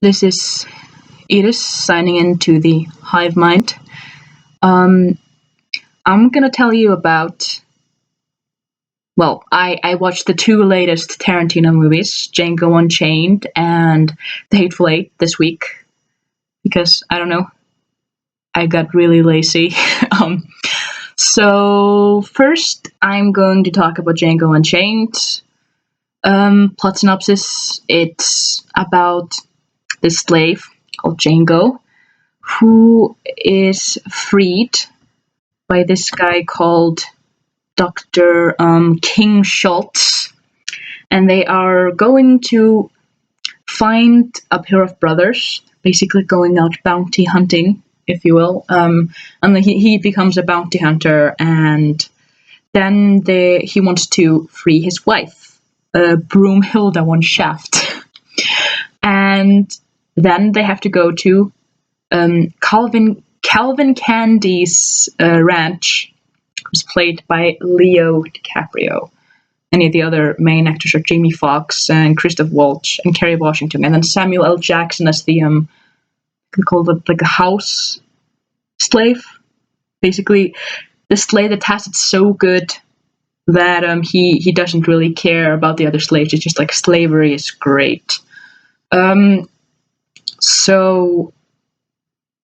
This is Edith signing into the Hivemind. Um, I'm gonna tell you about. Well, I watched the two latest Tarantino movies, Django Unchained and The Hateful Eight, this week because I don't know, I got really lazy. um, so first, I'm going to talk about Django Unchained. Plot synopsis: It's about this slave called Django who is freed by this guy called Dr. King Schultz, and they are going to find a pair of brothers, basically going out bounty hunting, if you will. And then he becomes a bounty hunter, and then he wants to free his wife, Broomhilda von Shaft. And then they have to go to Calvin Candy's ranch, who's played by Leo DiCaprio. Any of the other main actors are Jamie Foxx and Christoph Waltz and Kerry Washington, and then Samuel L. Jackson as the called it like a house slave, basically the slave that has it so good that he doesn't really care about the other slaves. It's just like slavery is great. So,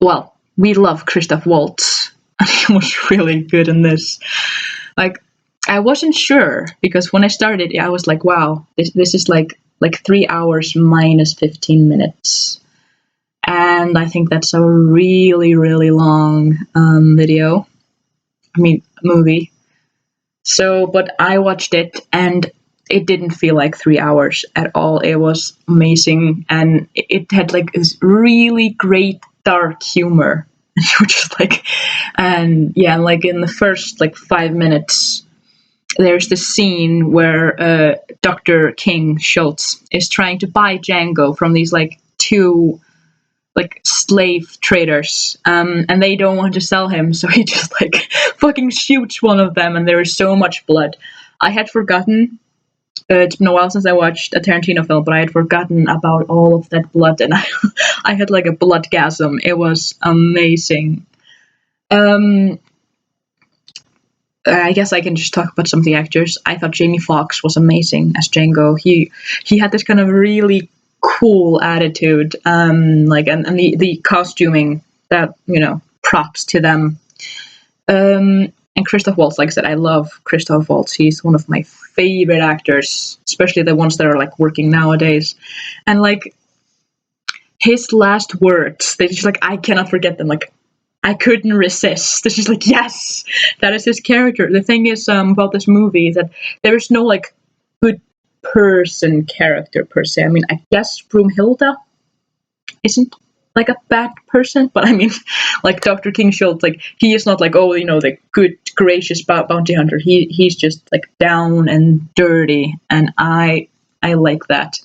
well, we love Christoph Waltz, and he was really good in this. Like, I wasn't sure because when I started, I was like, "Wow, this is like 3 hours minus 15 minutes," and I think that's a really really long video. I mean, movie. So, but I watched it and it didn't feel like 3 hours at all. It was amazing, and it had like this really great dark humor. You're just like, and yeah, like in the first like 5 minutes, there's this scene where Dr. King Schultz is trying to buy Django from these like two like slave traders, and they don't want to sell him, so he just like fucking shoots one of them, and there is so much blood. I had forgotten. It's been a while since I watched a Tarantino film, but I had forgotten about all of that blood, and I had like a bloodgasm. It was amazing. Um, I guess I can just talk about some of the actors. I thought Jamie Foxx was amazing as Django. He had this kind of really cool attitude, like and the costuming that props to them. And Christoph Waltz, like I said, I love Christoph Waltz. He's one of my favorite actors, especially the ones that are like working nowadays. And like his last words, they just like I cannot forget them. Like I couldn't resist. It's just like yes, that is his character. The thing is about this movie is that there is no like good person character per se. I mean, I guess Broomhilda isn't like a bad person, but I mean, like Dr. King Schultz, like he is not like the good gracious bounty hunter. He's just like down and dirty, and I like that.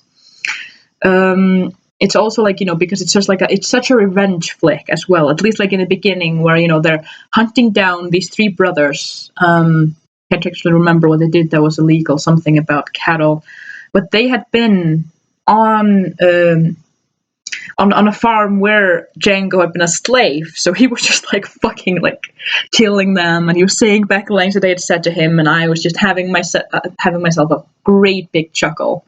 It's also like because it's just like it's such a revenge flick as well. At least like in the beginning where they're hunting down these three brothers. Can't actually remember what they did that was illegal. Something about cattle, but they had been on a farm where Django had been a slave, so he was just like fucking like killing them, and he was saying back lines that they had said to him, and I was just having myself a great big chuckle.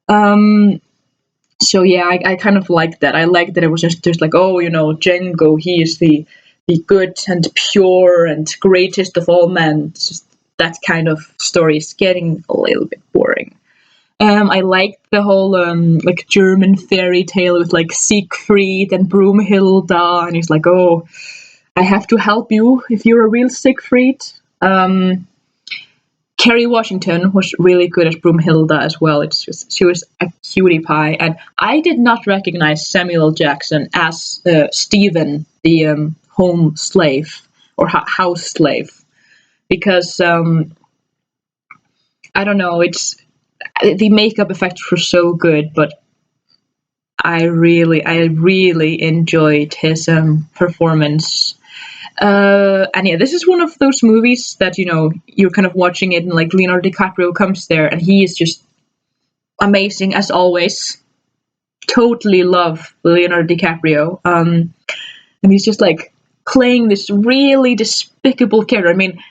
So yeah, I kind of liked that. I liked that it was just like Django, he is the good and pure and greatest of all men. It's just, that kind of story is getting a little bit boring. I liked the whole like German fairy tale with like Siegfried and Broomhilda, and he's like, "Oh, I have to help you if you're a real Siegfried." Kerry Washington was really good as Broomhilda as well. It's just she was a cutie pie, and I did not recognize Samuel L. Jackson as Stephen, the home slave or house slave, because I don't know. It's the makeup effects were so good, but I really enjoyed his performance. And yeah, this is one of those movies that you're kind of watching it, and like Leonardo DiCaprio comes there, and he is just amazing as always. totally love Leonardo DiCaprio. And he's just like playing this really despicable character. I mean,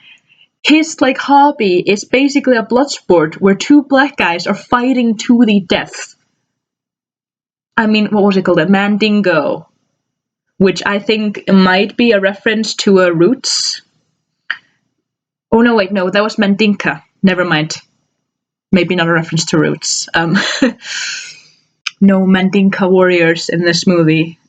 his like hobby is basically a blood sport where two black guys are fighting to the death. I mean, what was it called? A Mandingo, which I think might be a reference to Roots. Oh no, wait, no, that was Mandinka. Never mind. Maybe not a reference to Roots. No Mandinka warriors in this movie.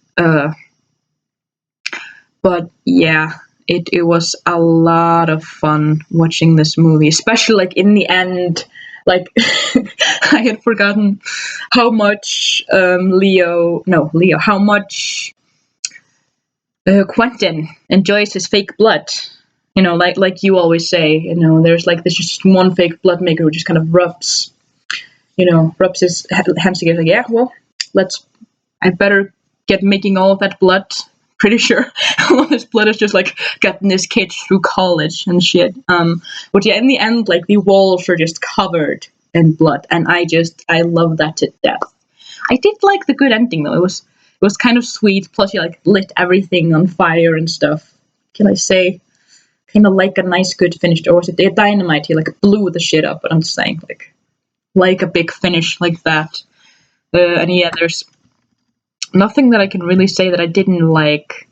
But yeah, it was a lot of fun watching this movie, especially like in the end. Like I had forgotten how much how much Quentin enjoys his fake blood. You know, like you always say, you know, there's like this just one fake blood maker who just kind of rubs his hands together. Like, yeah, well, I better get making all of that blood. Pretty sure all of his blood has just like gotten this kid through college and shit. But yeah, in the end, like the walls are just covered in blood, and I love that to death. I did like the good ending though. It was kind of sweet. Plus, he like lit everything on fire and stuff. Can I say, kind of like a nice good finish, or was it a dynamite? He like blew the shit up. But I'm just saying, like a big finish like that. And yeah, there's nothing that I can really say that I didn't like.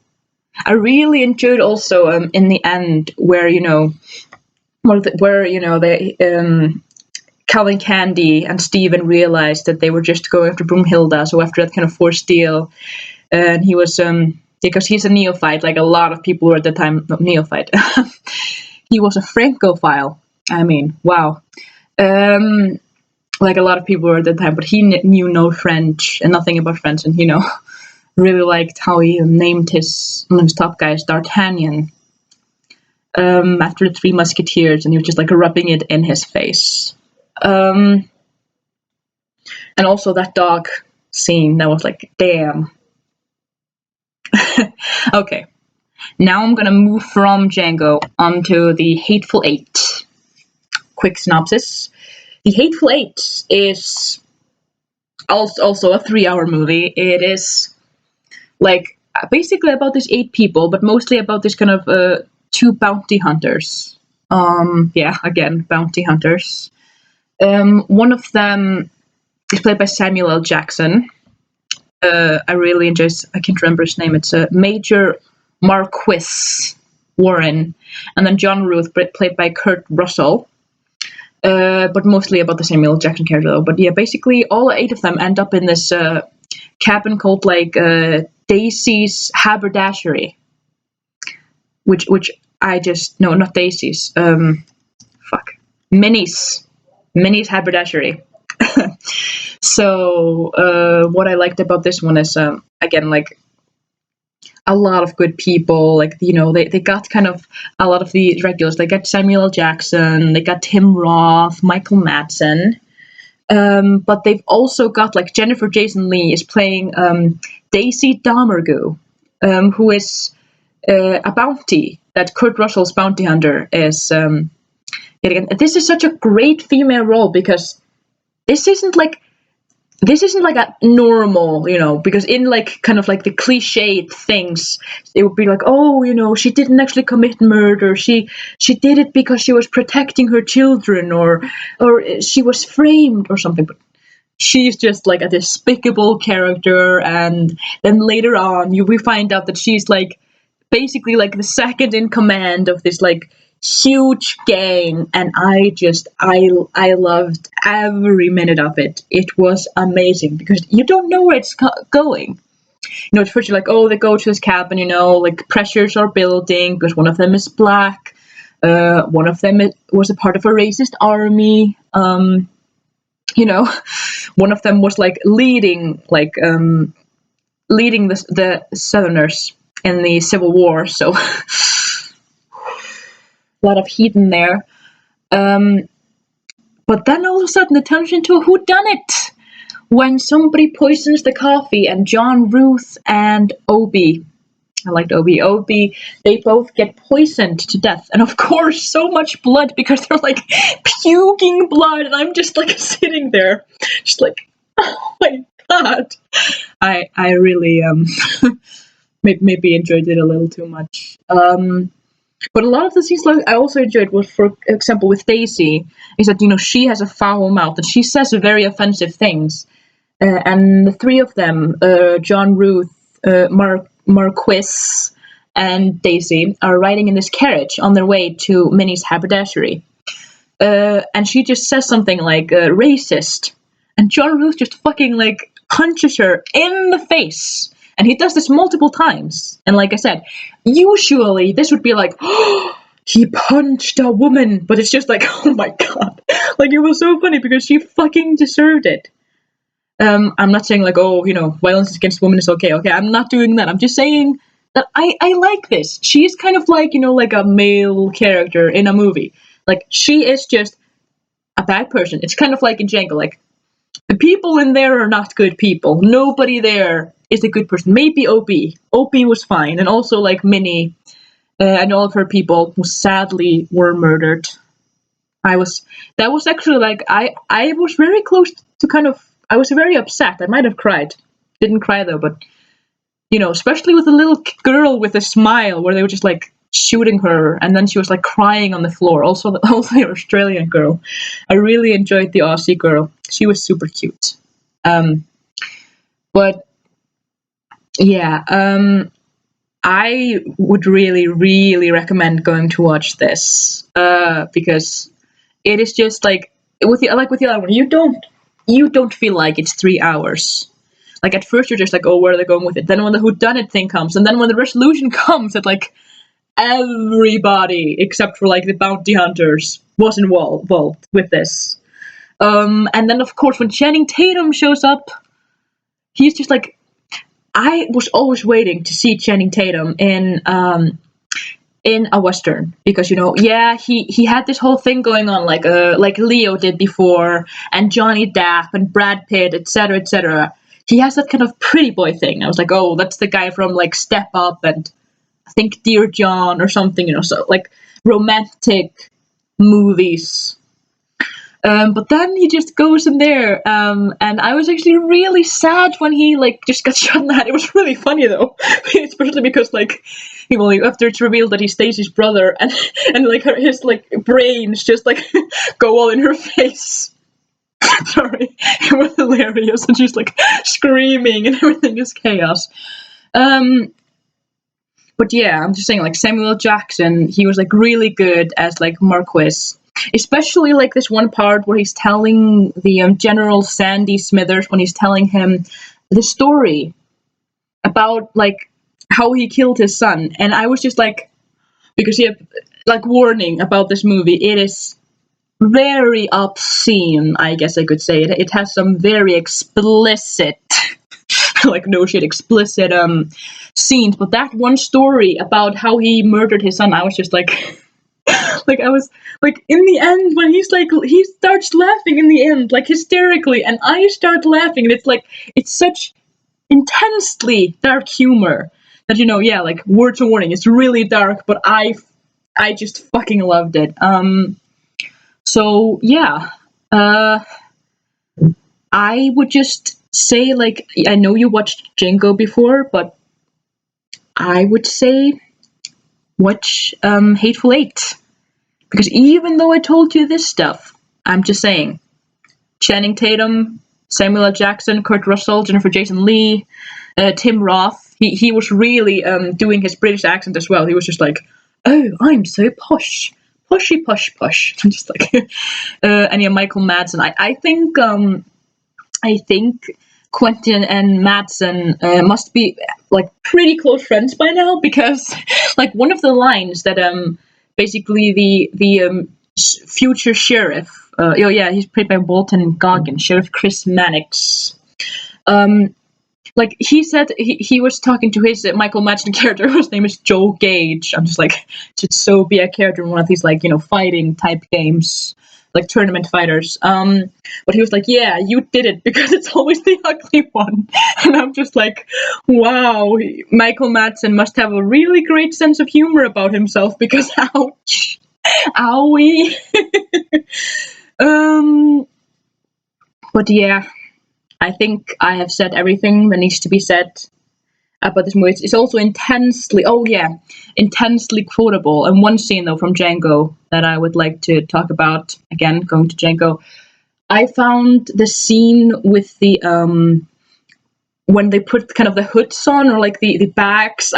I really enjoyed also in the end where Calvin Candy and Steven realized that they were just going after Broomhilda. So after that kind of forced deal, and he was because he's a neophyte, like a lot of people were at the time not neophyte. He was a Francophile. I mean, wow. Like a lot of people were at the time, but he knew no French and nothing about French, and really liked how he named one of his top guys D'Artagnan after the Three Musketeers, and he was just like rubbing it in his face. And also that dog scene, that was like, damn. Okay, now I'm gonna move from Django onto the Hateful Eight. Quick synopsis. The Hateful Eight is also a 3-hour movie. It is like basically about these 8 people, but mostly about this kind of 2 bounty hunters. Again, bounty hunters. One of them is played by Samuel L. Jackson. I really enjoy. I can't remember his name. It's Major Marquis Warren, and then John Ruth, played by Kurt Russell. But mostly about the Samuel L. Jackson character, though. But yeah, basically all 8 of them end up in this cabin called like Daisy's Haberdashery, which I just no, not Daisy's. Minnie's Haberdashery. So what I liked about this one is again, like a lot of good people, like they got kind of a lot of the regulars. They got Samuel L. Jackson, they got Tim Roth, Michael Madsen, but they've also got like Jennifer Jason Leigh is playing Daisy Domergue, who is a bounty that Kurt Russell's bounty hunter is getting. This is such a great female role because this isn't like a normal, because in like kind of like the cliched things, it would be like, oh, she didn't actually commit murder. She did it because she was protecting her children, or she was framed or something. But she's just like a despicable character, and then later on, we find out that she's like basically like the second in command of this like huge gang, and I loved every minute of it. It was amazing because you don't know where it's going. At first you're like, oh, they go to this cabin, like pressures are building because one of them is black, one of them was a part of a racist army, one of them was like leading the Southerners in the Civil War, so a lot of heat in there. But then all of a sudden it turns into a whodunit when somebody poisons the coffee, and John Ruth and Obi, I liked Obi, they both get poisoned to death. And of course, so much blood because they're like puking blood, and I'm just like sitting there, just like, oh my god, I really maybe enjoyed it a little too much. But a lot of the scenes like I also enjoyed was, for example, with Daisy, is that she has a foul mouth and she says very offensive things, and the three of them, John, Ruth, Marquis, and Daisy, are riding in this carriage on their way to Minnie's haberdashery, and she just says something like racist, and John Ruth just fucking like punches her in the face. And he does this multiple times. And like I said, usually this would be like, oh, he punched a woman. But it's just like, oh my god. Like, it was so funny because she fucking deserved it. I'm not saying like, oh, violence against women is okay. Okay, I'm not doing that. I'm just saying that I like this. She is kind of like, like a male character in a movie. Like, she is just a bad person. It's kind of like in Django, like, the people in there are not good people. Nobody there is a good person. Maybe OB. OB was fine. And also, like, Minnie and all of her people who sadly were murdered. That was actually, like, I was very close to I was very upset. I might have cried. Didn't cry, though, but, especially with the little girl with a smile where they were just, like, shooting her, and then she was like crying on the floor. Also the Australian girl. I really enjoyed the Aussie girl. She was super cute. But yeah, I would really, really recommend going to watch this, because it is just like with the other one, you don't feel like it's 3 hours. Like, at first you're just like, oh, where are they going with it? Then when the whodunit thing comes, and then when the resolution comes, at like everybody except for like the bounty hunters was involved with this. And then of course when Channing Tatum shows up, he's just like, I was always waiting to see Channing Tatum in a western, because he had this whole thing going on like Leo did before, and Johnny Depp and Brad Pitt, etc., etc. He has that kind of pretty boy thing. I was like, oh, that's the guy from like Step Up and I think Dear John or something, so like romantic movies. But then he just goes in there, and I was actually really sad when he like just got shot in the head. It was really funny though, especially because like, after it's revealed that he's Stacy's brother, and like his like brains just like go all in her face. Sorry, it was hilarious, and she's like screaming, and everything is chaos. But yeah, I'm just saying, like, Samuel Jackson, he was like really good as like Marquis, especially like this one part where he's telling the General Sandy Smithers, when he's telling him the story about like how he killed his son. And I was just like, because he had like warning about this movie, it is very obscene, I guess I could say. It has some very explicit like no shit explicit scenes, but that one story about how he murdered his son, I was just like like I was like, in the end, when he starts laughing in the end, like hysterically, and I start laughing, and it's like, it's such intensely dark humor that yeah, like, word to warning, it's really dark, but I just fucking loved it. So yeah, I would just say, like, I know you watched Django before, but I would say watch Hateful Eight. Because even though I told you this stuff, I'm just saying, Channing Tatum, Samuel L. Jackson, Kurt Russell, Jennifer Jason Leigh, Tim Roth, he was really doing his British accent as well. He was just like, oh, I'm so posh. Poshy, posh, posh. I'm just like, and yeah, Michael Madsen. I think Quentin and Madsen must be like pretty close friends by now, because like one of the lines that basically the future sheriff, he's played by Walton Goggins, Sheriff Chris Mannix. Like he said, he was talking to his Michael Madsen character, whose name is Joe Gage. I'm just like, should so be a character in one of these like fighting type games, like tournament fighters. But he was like, yeah, you did it, because it's always the ugly one. And I'm just like, wow, Michael Madsen must have a really great sense of humor about himself, because ouch, owie. But yeah, I think I have said everything that needs to be said about this movie. It's also intensely quotable. And one scene though from Django that I would like to talk about, again going to Django, I found the scene with the when they put kind of the hoods on, or like the bags.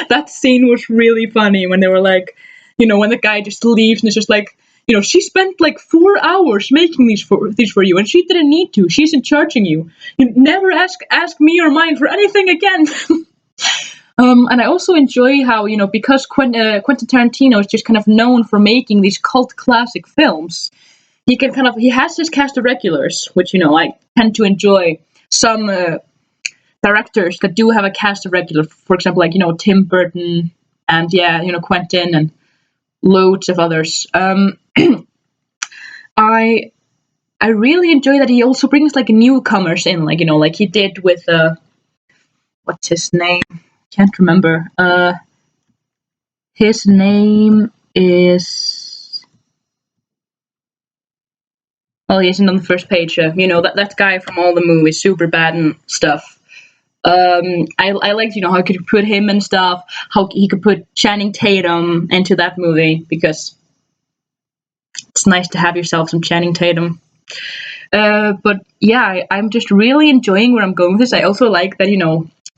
That scene was really funny when they were like, when the guy just leaves and it's just like, she spent like 4 hours making these for you, and she didn't need to. She isn't charging you. You never ask me or mine for anything again. And I also enjoy how, because Quentin Tarantino is just kind of known for making these cult classic films, he has his cast of regulars, which, I tend to enjoy. Some directors that do have a cast of regulars, for example, like, Tim Burton and, Quentin and loads of others. I really enjoy that he also brings like newcomers in, like, like he did with what's his name? Can't remember. His name is, well, he isn't on the first page. That guy from all the movies, super bad and stuff. I liked, how he could put him and stuff, how he could put Channing Tatum into that movie, because it's nice to have yourself some Channing Tatum. But yeah, I'm just really enjoying where I'm going with this. I also like that,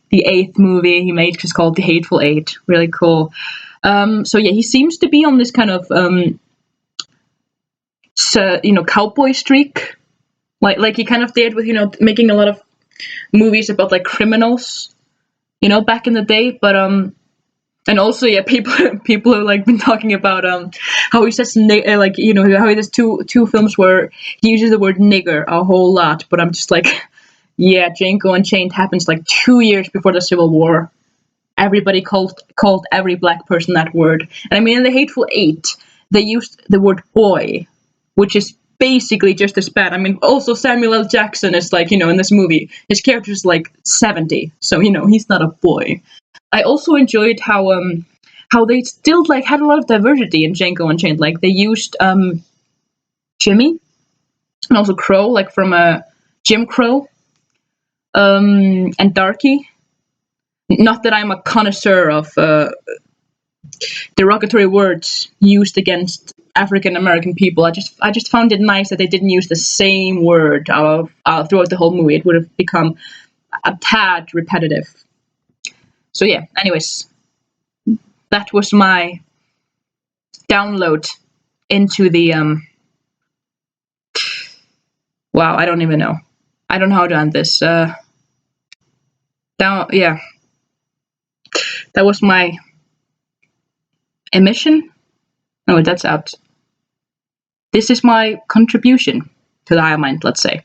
the 8th movie he made is called The Hateful Eight. Really cool. So yeah, he seems to be on this kind of, cowboy streak. Like he kind of did with, making a lot of movies about like criminals, back in the day. But and also, yeah, people have like been talking about how he says how he does two films where he uses the word nigger a whole lot. But I'm just like, yeah, Django Unchained happens like 2 years before the Civil War. Everybody called every black person that word. And I mean, in The Hateful Eight, they used the word boy, which is basically just as bad. I mean, also Samuel L. Jackson is like, in this movie, his character is like 70, so he's not a boy. I also enjoyed how they still like had a lot of diversity in Django Unchained. Like they used Jimmy and also Crow, like from Jim Crow, and Darky. Not that I'm a connoisseur of derogatory words used against African American people. I just found it nice that they didn't use the same word throughout the whole movie. It would have become a tad repetitive. So yeah, anyways, that was my download into the wow, I don't even know. I don't know how to end this. Yeah. That was my emission. No, that's out. This is my contribution to the Hivemind, let's say.